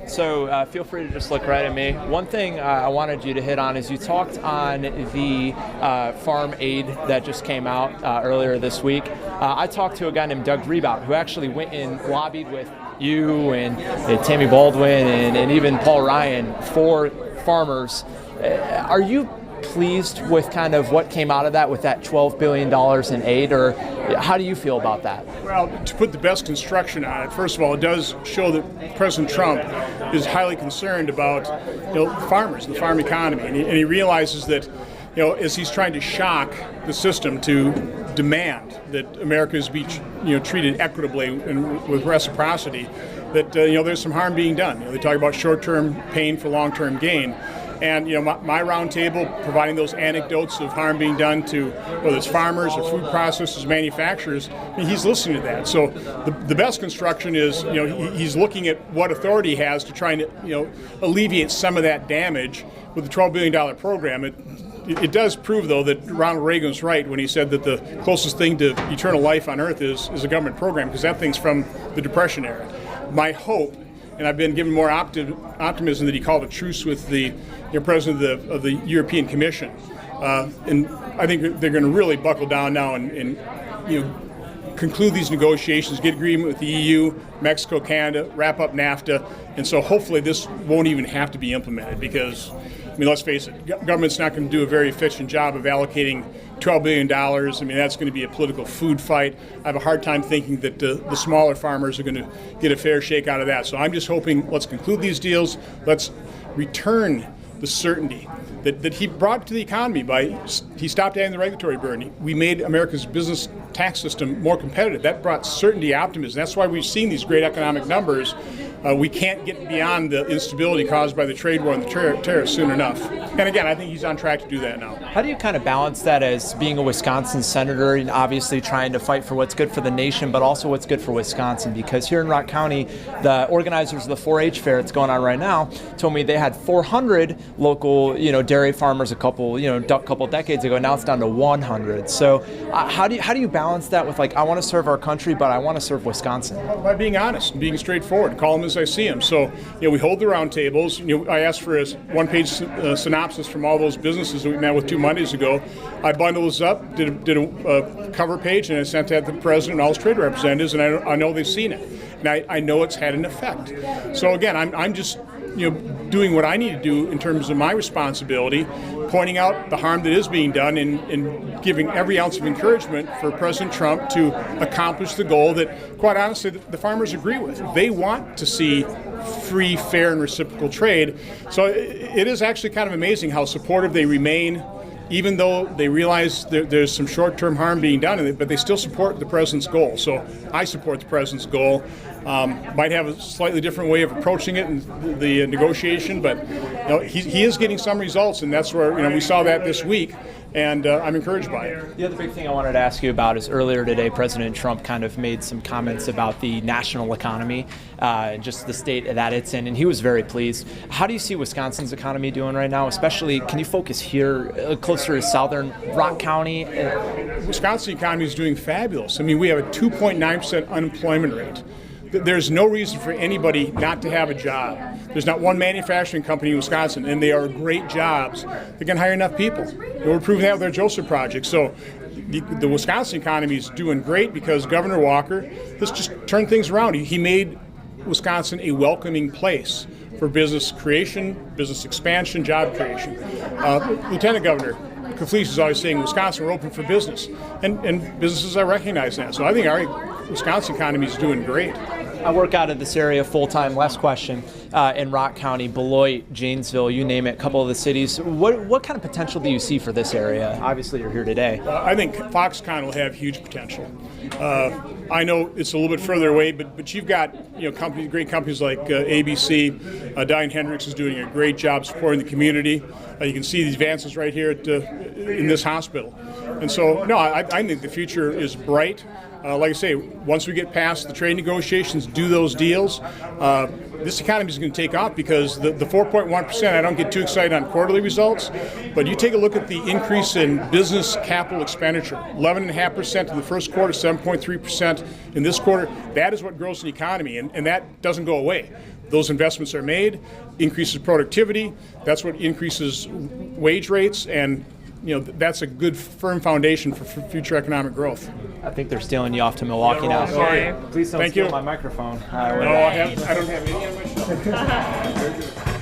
So feel free to just look right at me. One thing I wanted you to hit on is you talked on the farm aid that just came out earlier this week. I talked to a guy named Doug Rebout who actually went and lobbied with you and Tammy Baldwin and even Paul Ryan for farmers. Are you pleased with kind of what came out of that with that $12 billion in aid, or how do you feel about that? Well, to put the best construction on it, first of all, it does show that President Trump is highly concerned about farmers, the farm economy, and he realizes that as he's trying to shock the system to demand that Americans be treated equitably and with reciprocity, that there's some harm being done. They talk about short-term pain for long-term gain. And my roundtable, providing those anecdotes of harm being done to whether it's farmers or food processors, manufacturers, he's listening to that. So the best construction is he's looking at what authority he has to try and alleviate some of that damage with the $12 billion program. It does prove, though, that Ronald Reagan was right when he said that the closest thing to eternal life on Earth is a government program, because that thing's from the Depression era. My hope, and I've been given more optimism, that he called a truce with the president of the European Commission, and I think they're going to really buckle down now and conclude these negotiations, get agreement with the EU, Mexico, Canada, wrap up NAFTA, and so hopefully this won't even have to be implemented, because let's face it, government's not going to do a very efficient job of allocating $12 billion. That's going to be a political food fight. I have a hard time thinking that the smaller farmers are going to get a fair shake out of that. So I'm just hoping, let's conclude these deals. Let's return the certainty that he brought to the economy he stopped adding the regulatory burden. We made America's business tax system more competitive. That brought certainty, optimism. That's why we've seen these great economic numbers. We can't get beyond the instability caused by the trade war and the tariffs soon enough. And again, I think he's on track to do that now. How do you kind of balance that as being a Wisconsin senator and obviously trying to fight for what's good for the nation, but also what's good for Wisconsin? Because here in Rock County, the organizers of the 4-H fair that's going on right now told me they had 400 local, dairy farmers a couple decades ago. Now it's down to 100. So how do you balance that with I want to serve our country, but I want to serve Wisconsin? By being honest and being straightforward, call them as I see them. So we hold the roundtables. I asked for a one-page synopsis from all those businesses that we met with 2 Mondays ago. I bundled those up, did a cover page, and I sent that to the president and all his trade representatives, and I know they've seen it. And I know it's had an effect. So again, I'm just doing what I need to do in terms of my responsibility, pointing out the harm that is being done and giving every ounce of encouragement for President Trump to accomplish the goal that, quite honestly, the farmers agree with. They want to see free, fair, and reciprocal trade. So it is actually kind of amazing how supportive they remain, even though they realize there's some short-term harm being done, but they still support the president's goal. So I support the president's goal. Might have a slightly different way of approaching it in the negotiation, but he is getting some results, and that's where we saw that this week, and I'm encouraged by it. The other big thing I wanted to ask you about is earlier today, President Trump kind of made some comments about the national economy, just the state that it's in, and he was very pleased. How do you see Wisconsin's economy doing right now? Especially, can you focus here closer to southern Rock County? Wisconsin economy is doing fabulous. We have a 2.9% unemployment rate. There's no reason for anybody not to have a job. There's not one manufacturing company in Wisconsin, and they are great jobs. They can hire enough people. We're proving that with their Joseph project. So the Wisconsin economy is doing great because Governor Walker has just turned things around. He made Wisconsin a welcoming place for business creation, business expansion, job creation. Lieutenant Governor Kafleece is always saying Wisconsin, we're open for business, and businesses are recognizing that. So I think our Wisconsin economy is doing great. I work out of this area full-time. Last question. In Rock County, Beloit, Janesville, you name it, a couple of the cities. What kind of potential do you see for this area? Obviously, you're here today. I think Foxconn will have huge potential. I know it's a little bit further away, but you've got great companies like ABC. Diane Hendricks is doing a great job supporting the community. You can see these advances right here in this hospital. And so, no, I think the future is bright. Like I say, once we get past the trade negotiations, do those deals, this economy is going to take off because the 4.1%, I don't get too excited on quarterly results, but you take a look at the increase in business capital expenditure, 11.5% in the first quarter, 7.3% in this quarter. That is what grows the economy, and that doesn't go away. those investments are made, increases productivity. That's what increases wage rates, and that's a good firm foundation for future economic growth. I think they're stealing you off to Milwaukee now. Sorry. Please don't Thank steal you. my microphone. No, I don't have any on my shelf.